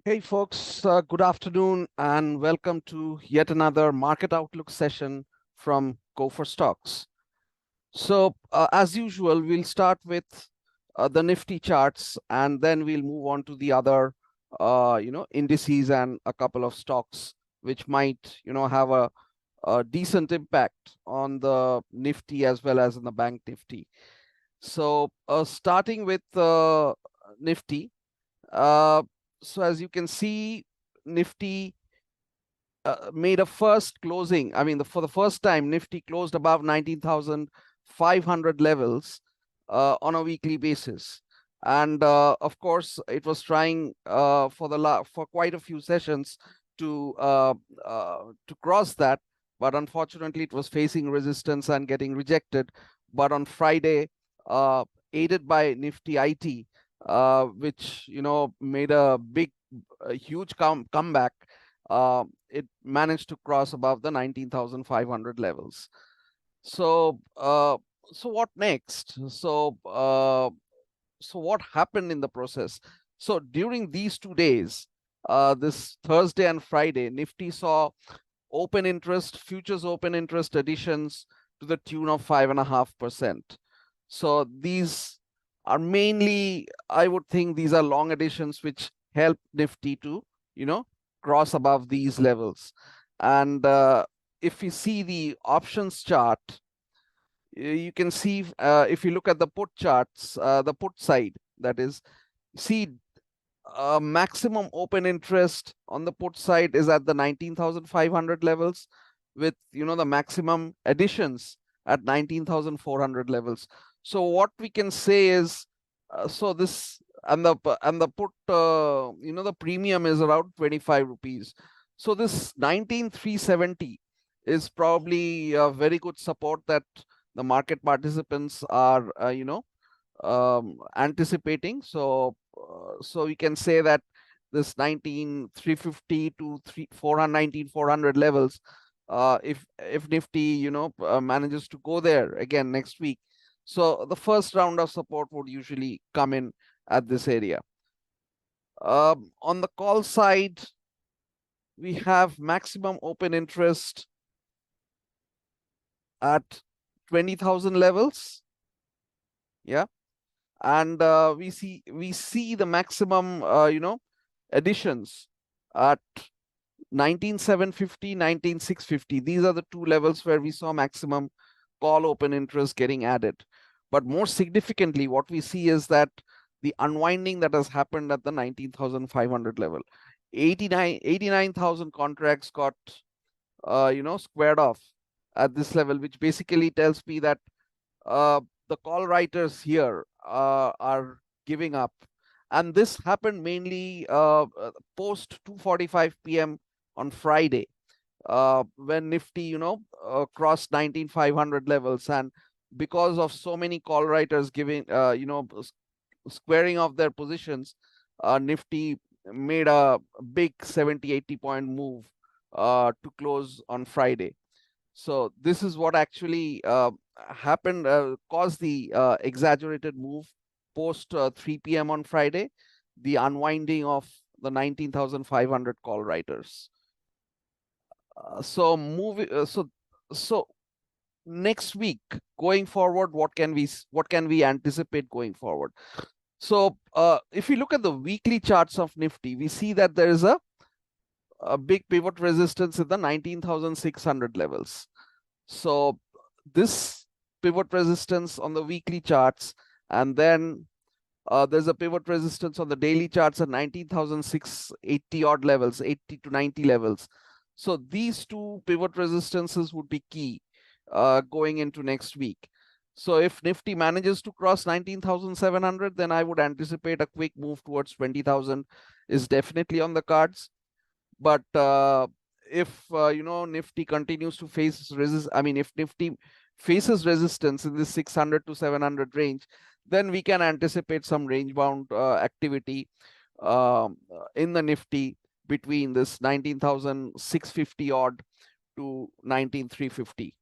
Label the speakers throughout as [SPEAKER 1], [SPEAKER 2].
[SPEAKER 1] Hey folks, good afternoon and welcome to yet another market outlook session from Go for Stocks. So as usual, we'll start with the Nifty charts and then we'll move on to the other, indices and a couple of stocks which might, have a decent impact on the Nifty as well as in the Bank Nifty. So starting with Nifty. Uh, so as you can see, Nifty made a first closing. I mean, for the first time, Nifty closed above 19,500 levels on a weekly basis. And of course, it was trying for quite a few sessions to cross that, but unfortunately, it was facing resistance and getting rejected. But on Friday, uh, aided by Nifty IT, which made a huge comeback, it managed to cross above the 19,500 levels. So, so what next? So what happened in the process? So during these 2 days, this Thursday and Friday, Nifty saw open interest, futures open interest additions to the tune of 5.5%. So these are mainly, I would think, these are long additions which help Nifty to, cross above these levels. And if you see the options chart, you can see if you look at the put charts, the put side, that is, see maximum open interest on the put side is at the 19,500 levels, with the maximum additions at 19,400 levels. So what we can say is, so this and the put the premium is around 25 rupees. So this 19,370 is probably a very good support that the market participants are anticipating. So we can say that this 19,350 to 19,400 levels, if Nifty manages to go there again next week, so the first round of support would usually come in at this area. On the call side, we have maximum open interest at 20,000 levels. Yeah. And we see the maximum additions at 19,750, 19,650. These are the two levels where we saw maximum call open interest getting added. But more significantly, what we see is that the unwinding that has happened at the 19,500 level, 89,000 contracts got squared off at this level, which basically tells me that the call writers here are giving up. And this happened mainly post 2:45 p.m. on Friday, when Nifty, crossed 19,500 levels. And because of so many call writers giving, squaring off their positions, Nifty made a big 70, 80 point move to close on Friday. So this is what actually happened, caused the exaggerated move post 3 p.m. on Friday, the unwinding of the 19,500 call writers. So next week going forward, what can we anticipate going forward? So if you look at the weekly charts of Nifty, we see that there is a big pivot resistance in the 19,600 levels. So this pivot resistance on the weekly charts, and then there's a pivot resistance on the daily charts at 19,680 odd levels, 80 to 90 levels. So these two pivot resistances would be key going into next week. So if Nifty manages to cross 19,700, then I would anticipate a quick move towards 20,000 is definitely on the cards. But if Nifty continues to face if Nifty faces resistance in this 600 to 700 range, then we can anticipate some range bound activity in the Nifty between this 19,650 odd to 19,350.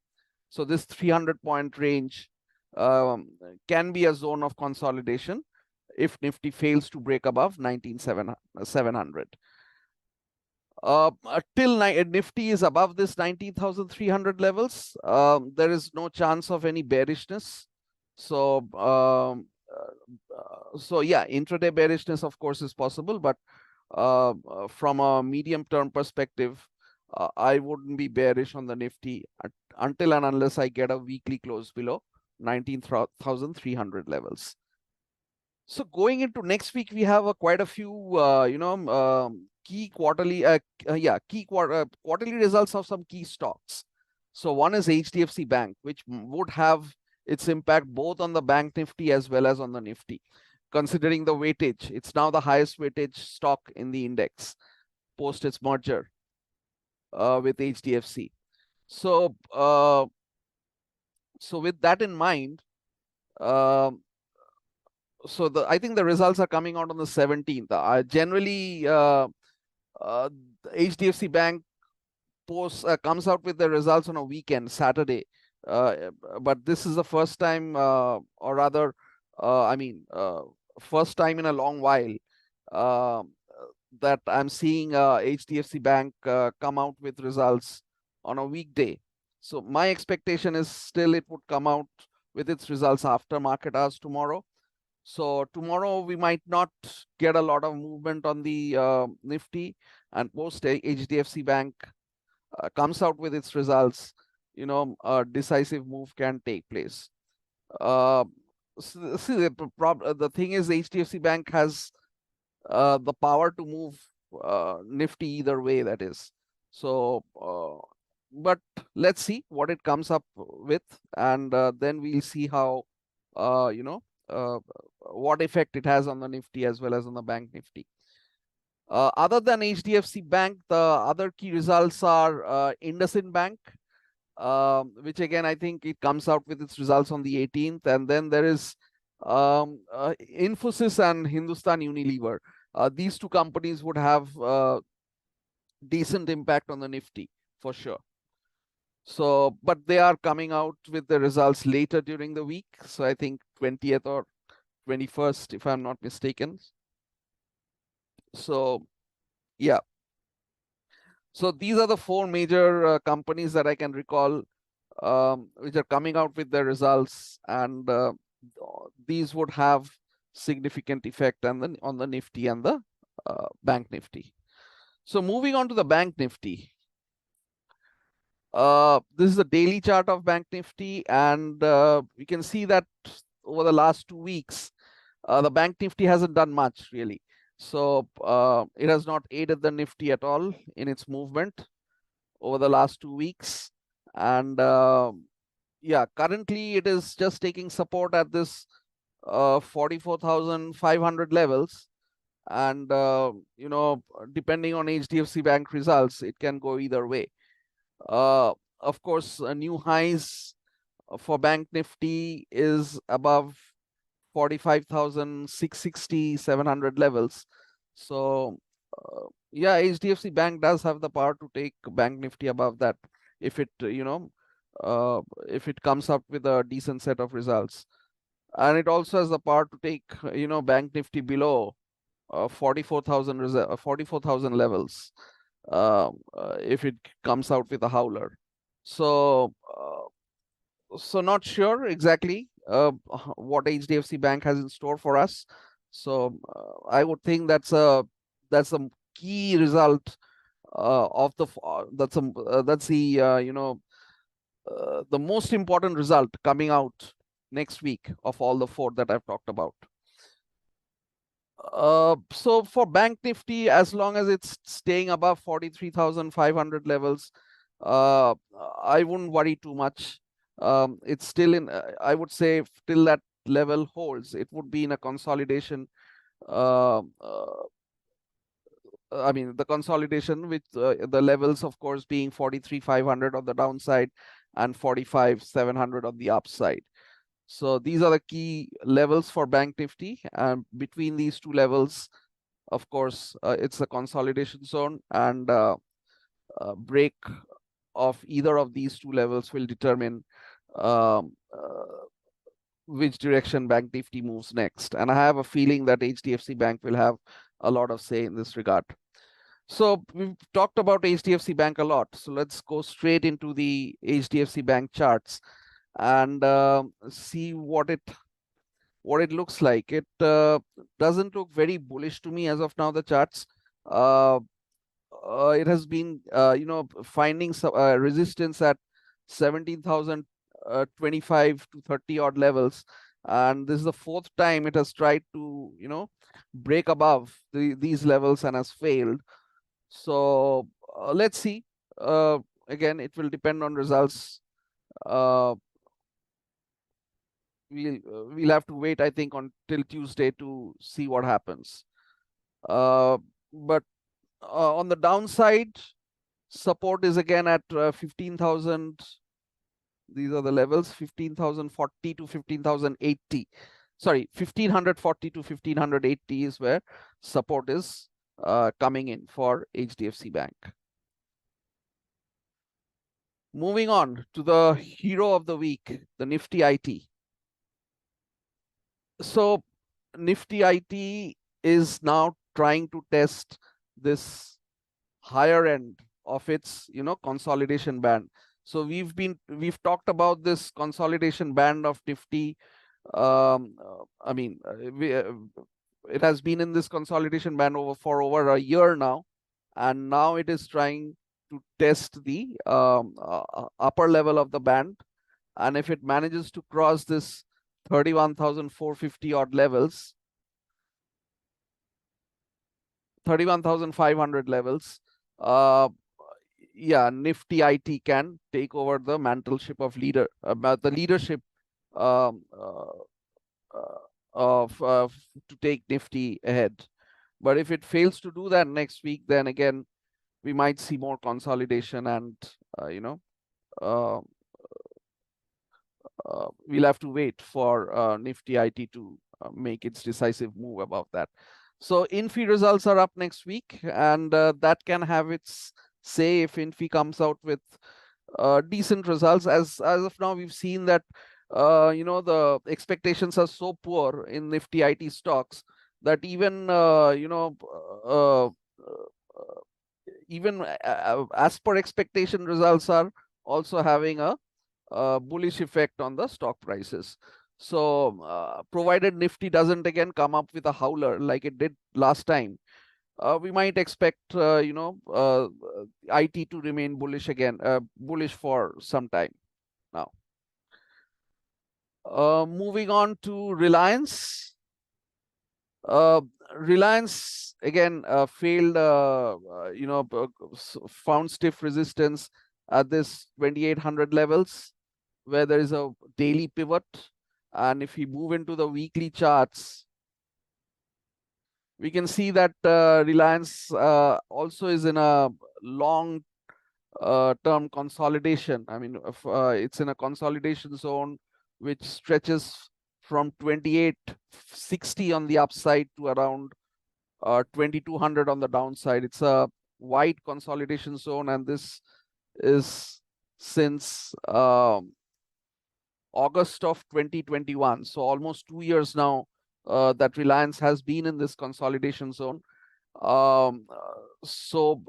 [SPEAKER 1] So this 300 point range can be a zone of consolidation if Nifty fails to break above 19,700. Till Nifty is above this 19,300 levels, there is no chance of any bearishness. So, so yeah, intraday bearishness, of course, is possible, but from a medium-term perspective, I wouldn't be bearish on the Nifty until and unless I get a weekly close below 19,300 levels. So going into next week, we have quite a few, key quarterly, quarterly results of some key stocks. So one is HDFC Bank, which would have its impact both on the Bank Nifty as well as on the Nifty. Considering the weightage, it's now the highest weightage stock in the index post its merger with HDFC. So, so with that in mind, so I think the results are coming out on the 17th. Generally, HDFC Bank comes out with the results on a weekend, Saturday. But this is the first time, or rather, first time in a long while uh, that I'm seeing HDFC Bank come out with results on a weekday. So my expectation is still it would come out with its results after market hours tomorrow. So tomorrow we might not get a lot of movement on the Nifty, and post HDFC Bank comes out with its results, a decisive move can take place. See, the thing is, HDFC Bank has the power to move Nifty either way, that is. So, but let's see what it comes up with, and then we'll see how, uh, what effect it has on the Nifty as well as on the Bank Nifty. Other than HDFC Bank, the other key results are IndusInd Bank, which again, I think it comes out with its results on the 18th. And then there is Infosys and Hindustan Unilever. These two companies would have decent impact on the Nifty for sure. So, but they are coming out with the results later during the week. So I think 20th or 21st, if I'm not mistaken. So, yeah. So these are the four major companies that I can recall, which are coming out with their results, and these would have significant effect on the Nifty and the Bank Nifty. So moving on to the Bank Nifty. This is the daily chart of Bank Nifty, and we can see that over the last 2 weeks, the Bank Nifty hasn't done much really. So it has not aided the Nifty at all in its movement over the last 2 weeks. And yeah, currently it is just taking support at this 44,500 levels. And, depending on HDFC Bank results, it can go either way. Of course, new highs for Bank Nifty is above 45,660, 700 levels. So, yeah, HDFC Bank does have the power to take Bank Nifty above that if it, if it comes up with a decent set of results. And it also has the power to take, Bank Nifty below 44,000 levels if it comes out with a howler. So, so not sure exactly what HDFC Bank has in store for us. So I would think that's a key result of the that's the the most important result coming out next week of all the four that I've talked about. So for Bank Nifty, as long as it's staying above 43,500 levels, I wouldn't worry too much. It's still in, I would say, till that level holds, it would be in a consolidation. I mean, the consolidation with the levels, of course, being 43,500 on the downside and 45,700 on the upside. So these are the key levels for Bank Nifty, and between these two levels, of course, it's a consolidation zone, and break of either of these two levels will determine um, which direction Bank Nifty moves next. And I have a feeling that HDFC Bank will have a lot of say in this regard. So we've talked about HDFC Bank a lot. So let's go straight into the HDFC Bank charts and see what it looks like. It doesn't look very bullish to me as of now. The charts. Uh, it has been finding some resistance at 17,025 to 30 odd levels, and this is the fourth time it has tried to break above these levels and has failed. So let's see. uh, Again, it will depend on results. uh, we'll have to wait, I think, until Tuesday to see what happens. But on the downside, support is again at 15,000. These are the levels: 15,040 to 15,080. Sorry, 1,540 to 1,580 is where support is coming in for HDFC Bank. Moving on to the hero of the week, the Nifty IT. So Nifty IT is now trying to test this higher end of its consolidation band. So we've talked about this consolidation band of Nifty. I mean, it has been in this consolidation band for over a year now, and now it is trying to test the upper level of the band. And if it manages to cross this 31,450 odd levels, 31,500 levels, uh, yeah, Nifty IT can take over the mantleship of the leadership um, uh, to take Nifty ahead. But if it fails to do that next week, then again we might see more consolidation, and uh, we'll have to wait for Nifty IT to make its decisive move about that. So Infi results are up next week, and that can have its say if Infi comes out with decent results. As of now, we've seen that the expectations are so poor in Nifty IT stocks that even even as per expectation, results are also having a bullish effect on the stock prices. So provided Nifty doesn't again come up with a howler like it did last time, we might expect IT to remain bullish again, bullish for some time now. Moving on to Reliance. Uh, Reliance again failed, found stiff resistance at this 2,800 levels, where there is a daily pivot. And if we move into the weekly charts, we can see that Reliance also is in a long term consolidation. I mean, it's in a consolidation zone which stretches from 2,860 on the upside to around 2,200 on the downside. It's a wide consolidation zone, and this is since August of 2021. So almost 2 years now that Reliance has been in this consolidation zone. So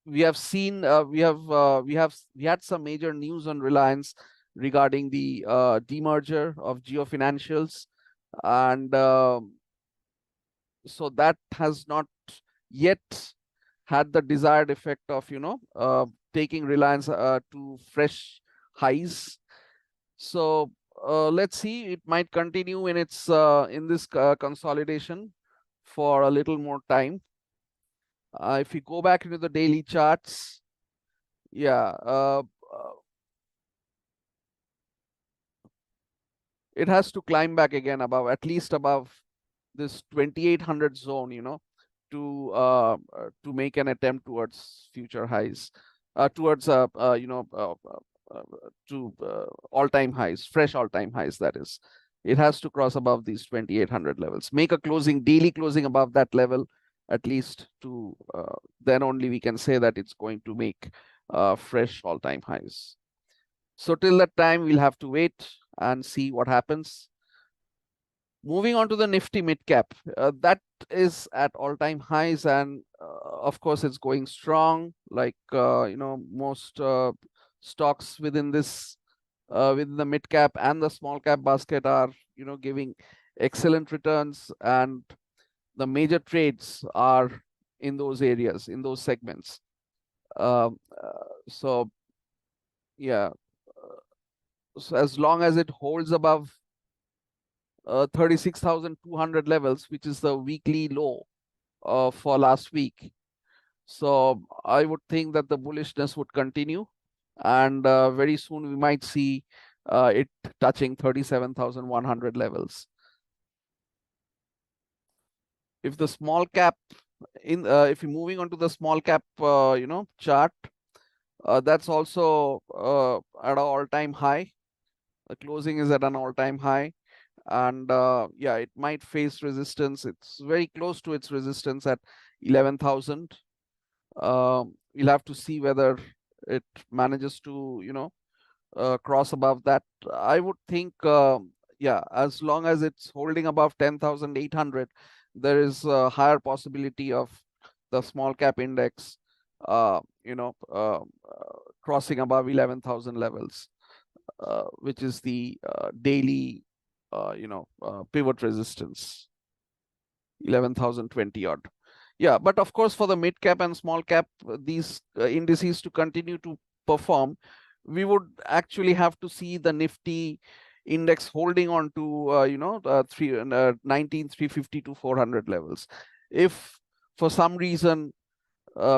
[SPEAKER 1] we have seen we had some major news on Reliance regarding the demerger of Jio Financials, and so that has not yet had the desired effect of taking Reliance to fresh highs. So let's see, it might continue in its in this consolidation for a little more time. If we go back into the daily charts, yeah, it has to climb back again above, at least above this 2,800 zone, to make an attempt towards future highs, towards to all-time highs, fresh all-time highs. That is, it has to cross above these 2,800 levels, make a daily closing above that level, at least to then only we can say that it's going to make fresh all-time highs. So till that time, we'll have to wait and see what happens. Moving on to the Nifty mid cap, that is at all-time highs, and of course it's going strong. Like most stocks within this within the mid cap and the small cap basket are giving excellent returns, and the major trades are in those areas, in those segments. So yeah, so as long as it holds above 36,200 levels, which is the weekly low for last week. So I would think that the bullishness would continue, and very soon we might see it touching 37,100 levels. If the small cap if you're moving on to the small cap chart, that's also at an all-time high. The closing is at an all-time high, and yeah, it might face resistance. It's very close to its resistance at 11,000. We'll have to see whether it manages to cross above that. I would think yeah, as long as it's holding above 10,800, there is a higher possibility of the small cap index crossing above 11,000 levels, which is the daily pivot resistance, 11,020 odd. Yeah, but of course, for the mid cap and small cap, these indices to continue to perform, we would actually have to see the Nifty index holding on to 19,350 to 400 levels. If for some reason,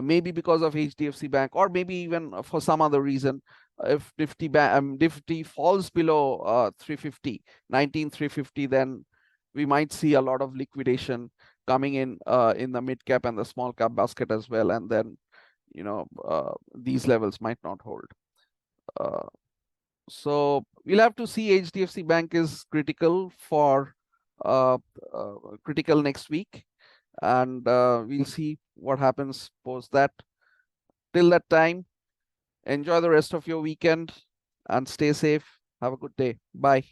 [SPEAKER 1] maybe because of HDFC Bank, or maybe even for some other reason, if Nifty falls below 19,350, then we might see a lot of liquidation coming in the mid cap and the small cap basket as well, and then these levels might not hold. So we'll have to see. HDFC Bank is critical next week, and we'll see what happens post that. Till that time, enjoy the rest of your weekend and stay safe. Have a good day. Bye.